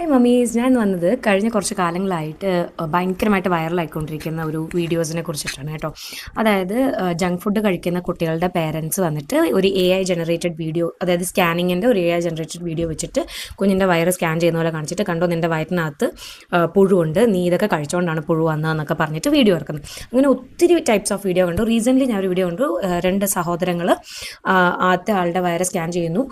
Hi mummies, ഞാൻ വന്നത് കഴിഞ്ഞ കുറച്ച് കാലങ്ങളായിട്ട് ഭയങ്കരമായിട്ട് വൈറലായിക്കൊണ്ടിരിക്കുന്ന ഒരു വീഡിയോസിനെ കുറിച്ചിട്ടാണ് കേട്ടോ. അതായത് ജങ്ക് ഫുഡ് കഴിക്കുന്ന കുട്ടികളുടെ പേരൻസ് വന്നിട്ട് ഒരു AI ജനറേറ്റഡ് വീഡിയോ, അതായത് സ്കാനിങ്ങിൻ്റെ ഒരു AI ജനറേറ്റഡ് വീഡിയോ വെച്ചിട്ട് കുഞ്ഞിൻ്റെ വയറ് സ്കാൻ ചെയ്യുന്ന പോലെ കാണിച്ചിട്ട്, കണ്ടോ നിൻ്റെ വയറ്റിനകത്ത് പുഴുവുണ്ട്, നീ ഇതൊക്കെ കഴിച്ചുകൊണ്ടാണ് പുഴു വന്നതെന്നൊക്കെ പറഞ്ഞിട്ട് വീഡിയോ ഇറക്കുന്നത്. അങ്ങനെ ഒത്തിരി ടൈപ്സ് ഓഫ് വീഡിയോ കണ്ടു. റീസെൻ്റ്ലി ഞാൻ ഒരു വീഡിയോ കണ്ടു, രണ്ട് സഹോദരങ്ങൾ ആദ്യത്തെ ആളുടെ വയറ് സ്കാൻ ചെയ്യുന്നു,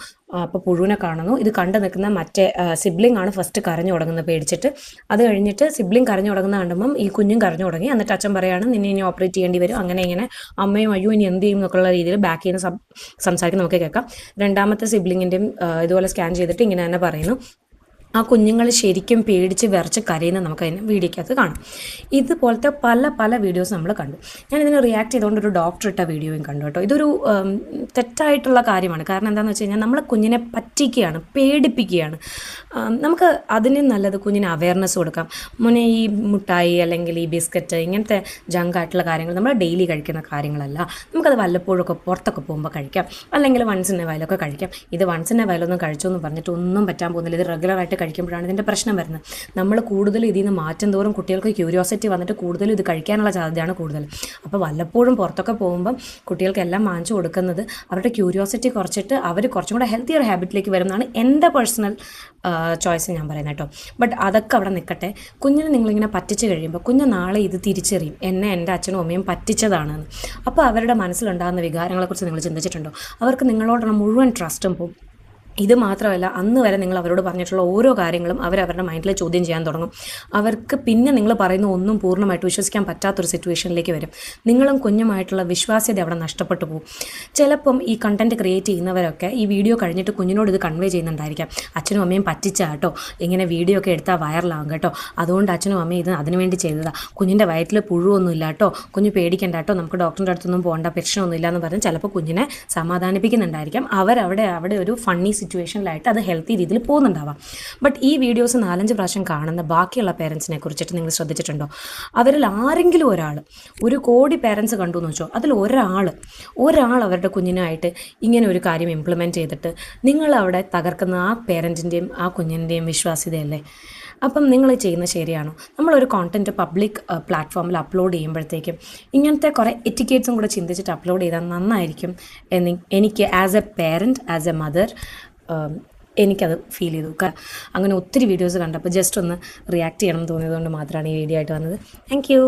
അപ്പോൾ പുഴുവിനെ കാണുന്നു. ഇത് കണ്ടു നിൽക്കുന്ന മറ്റേ സിബ്ലിംഗ് ആണ് ഫസ്റ്റ് കരഞ്ഞു തുടങ്ങുന്നത് പേടിച്ചിട്ട്. അത് കഴിഞ്ഞിട്ട് സിബ്ലിംഗ് കരഞ്ഞു തുടങ്ങുന്ന കണ്ടുമ്പം ഈ കുഞ്ഞും കരഞ്ഞു തുടങ്ങി. എന്നിട്ട് അച്ഛൻ പറയാണ് നിന്നെ ഇനി ഓപ്പറേറ്റ് ചെയ്യേണ്ടി വരും, അങ്ങനെ ഇങ്ങനെ. അമ്മയും അയ്യോ ഇനി എന്ത് ചെയ്യും എന്നൊക്കെയുള്ള രീതിയിൽ ബാക്കിൽ നിന്ന് സംസാരിക്കുന്ന നമുക്ക് കേൾക്കാം. രണ്ടാമത്തെ സിബ്ലിങ്ങിൻ്റെയും ഇതുപോലെ സ്കാൻ ചെയ്തിട്ട് ഇങ്ങനെ തന്നെ പറയുന്നു. ആ കുഞ്ഞുങ്ങൾ ശരിക്കും പേടിച്ച് വിറച്ച് കരയുന്നത് നമുക്ക് അതിന് വീഡിയോക്കകത്ത് കാണാം. ഇതുപോലത്തെ പല വീഡിയോസ് നമ്മൾ കണ്ടു. ഞാൻ ഇതിന് റിയാക്ട് ചെയ്തുകൊണ്ട് ഒരു ഡോക്ടർ ഇട്ട വീഡിയോയും കണ്ടു കേട്ടോ. ഇതൊരു തെറ്റായിട്ടുള്ള കാര്യമാണ്. കാരണം എന്താണെന്ന് വെച്ച് കഴിഞ്ഞാൽ നമ്മൾ കുഞ്ഞിനെ പറ്റിക്കുകയാണ്, പേടിപ്പിക്കുകയാണ്. നമുക്ക് അതിന് നല്ലത് കുഞ്ഞിന് അവയർനെസ് കൊടുക്കാം. മുന്നേ ഈ മുട്ടായി അല്ലെങ്കിൽ ഈ ബിസ്ക്കറ്റ് ഇങ്ങനത്തെ ജങ്കായിട്ടുള്ള കാര്യങ്ങൾ നമ്മൾ ഡെയിലി കഴിക്കുന്ന കാര്യങ്ങളല്ല. നമുക്കത് വല്ലപ്പോഴൊക്കെ പുറത്തൊക്കെ പോകുമ്പോൾ കഴിക്കാം, അല്ലെങ്കിൽ വൺസ് ഇൻ എ വയലൊക്കെ കഴിക്കാം. ഇത് വൺസ് ഇൻ എ വയലൊന്നും കഴിച്ചു എന്ന് പറഞ്ഞിട്ട് ഒന്നും പറ്റാൻ പോകുന്നില്ല. ഇത് റെഗുലറായിട്ട് കഴിക്കുമ്പോഴാണ് ഇതിൻ്റെ പ്രശ്നം വരുന്നത്. നമ്മൾ കൂടുതൽ ഇതിൽ നിന്ന് മാറ്റം തോറും കുട്ടികൾക്ക് ക്യൂരിയോസിറ്റി വന്നിട്ട് കൂടുതലും ഇത് കഴിക്കാനുള്ള സാധ്യതയാണ് കൂടുതൽ. അപ്പോൾ വല്ലപ്പോഴും പുറത്തൊക്കെ പോകുമ്പം കുട്ടികൾക്ക് എല്ലാം വാങ്ങിച്ചു കൊടുക്കുന്നത് അവരുടെ ക്യൂരിയോസിറ്റി കുറച്ചിട്ട് അവർ കുറച്ചും കൂടെ ഹെൽത്തിയർ ഹാബിറ്റിലേക്ക് വരുന്നതാണ് എൻ്റെ പേഴ്സണൽ ചോയ്സ് ഞാൻ പറയുന്നത് കേട്ടോ. ബട്ട് അതൊക്കെ അവിടെ നിൽക്കട്ടെ. കുഞ്ഞിനെ നിങ്ങളിങ്ങനെ പറ്റിച്ച് കഴിയുമ്പോൾ കുഞ്ഞ് നാളെ ഇത് തിരിച്ചറിയും, എന്നെ എൻ്റെ അച്ഛനും അമ്മയും പറ്റിച്ചതാണെന്ന്. അപ്പോൾ അവരുടെ മനസ്സിലുണ്ടാകുന്ന വികാരങ്ങളെക്കുറിച്ച് നിങ്ങൾ ചിന്തിച്ചിട്ടുണ്ടോ? അവർക്ക് നിങ്ങളോടുള്ള മുഴുവൻ ട്രസ്റ്റും പോകും. ഇത് മാത്രമല്ല, അന്ന് വരെ നിങ്ങൾ അവരോട് പറഞ്ഞിട്ടുള്ള ഓരോ കാര്യങ്ങളും അവരവരുടെ മൈൻഡിൽ ചോദ്യം ചെയ്യാൻ തുടങ്ങും. അവർക്ക് പിന്നെ നിങ്ങൾ പറയുന്ന ഒന്നും പൂർണ്ണമായിട്ട് വിശ്വസിക്കാൻ പറ്റാത്തൊരു സിറ്റുവേഷനിലേക്ക് വരും. നിങ്ങളും കുഞ്ഞുമായിട്ടുള്ള വിശ്വാസ്യത അവിടെ നഷ്ടപ്പെട്ടു പോകും. ചിലപ്പം ഈ കണ്ടൻറ്റ് ക്രിയേറ്റ് ചെയ്യുന്നവരൊക്കെ ഈ വീഡിയോ കഴിഞ്ഞിട്ട് കുഞ്ഞിനോട് ഇത് കൺവേ ചെയ്യുന്നുണ്ടായിരിക്കാം. അച്ഛനും അമ്മയും പറ്റിച്ചാ കേട്ടോ, ഇങ്ങനെ വീഡിയോ ഒക്കെ എടുത്താൽ വൈറലാകും കേട്ടോ, അതുകൊണ്ട് അച്ഛനും അമ്മയും ഇത് അതിനുവേണ്ടി ചെയ്തതാണ്, കുഞ്ഞിൻ്റെ വയറ്റിൽ പുഴുവൊന്നുമില്ല കേട്ടോ, കുഞ്ഞ് പേടിക്കണ്ട കേട്ടോ, നമുക്ക് ഡോക്ടറിൻ്റെ അടുത്തൊന്നും പോകേണ്ട, പ്രശ്നമൊന്നുമില്ല എന്ന് പറഞ്ഞ് ചിലപ്പോൾ കുഞ്ഞിനെ സമാധാനിപ്പിക്കുന്നുണ്ടായിരിക്കാം. അവിടെ ഒരു ഫണ്ണി സിറ്റുവേഷനിലായിട്ട് അത് ഹെൽത്തി രീതിയിൽ പോകുന്നുണ്ടാവാം. ബട്ട് ഈ വീഡിയോസ് 4-5 പ്രാവശ്യം കാണുന്ന ബാക്കിയുള്ള പേരൻസിനെ കുറിച്ചിട്ട് നിങ്ങൾ ശ്രദ്ധിച്ചിട്ടുണ്ടോ? അവരിൽ ആരെങ്കിലും ഒരാൾ, 1 കോടി പേരൻസ് കണ്ടു എന്ന് വെച്ചോ, അതിൽ ഒരാൾ അവരുടെ കുഞ്ഞിനായിട്ട് ഇങ്ങനെ ഒരു കാര്യം ഇംപ്ലിമെൻറ്റ് ചെയ്തിട്ട് നിങ്ങൾ അവിടെ തകർക്കുന്ന ആ പേരൻറ്റിൻ്റെയും ആ കുഞ്ഞിൻ്റെയും വിശ്വാസ്യതയല്ലേ? അപ്പം നിങ്ങൾ ചെയ്യുന്നത് ശരിയാണോ? നമ്മളൊരു കോണ്ടൻറ്റ് പബ്ലിക് പ്ലാറ്റ്ഫോമിൽ അപ്ലോഡ് ചെയ്യുമ്പോഴത്തേക്കും ഇങ്ങനത്തെ കുറേ എറ്റിക്കേറ്റ്സും കൂടെ ചിന്തിച്ചിട്ട് അപ്ലോഡ് ചെയ്താൽ നന്നായിരിക്കും എന്ന് എനിക്ക് as A parent, as A mother എനിക്കത് ഫീൽ ചെയ്തു. അങ്ങനെ ഒത്തിരി വീഡിയോസ് കണ്ടപ്പോൾ ജസ്റ്റ് ഒന്ന് റിയാക്ട് ചെയ്യണം എന്ന് തോന്നിയതുകൊണ്ട് മാത്രമാണ് ഈ വീഡിയോ ആയിട്ട് വന്നത്. Thank you.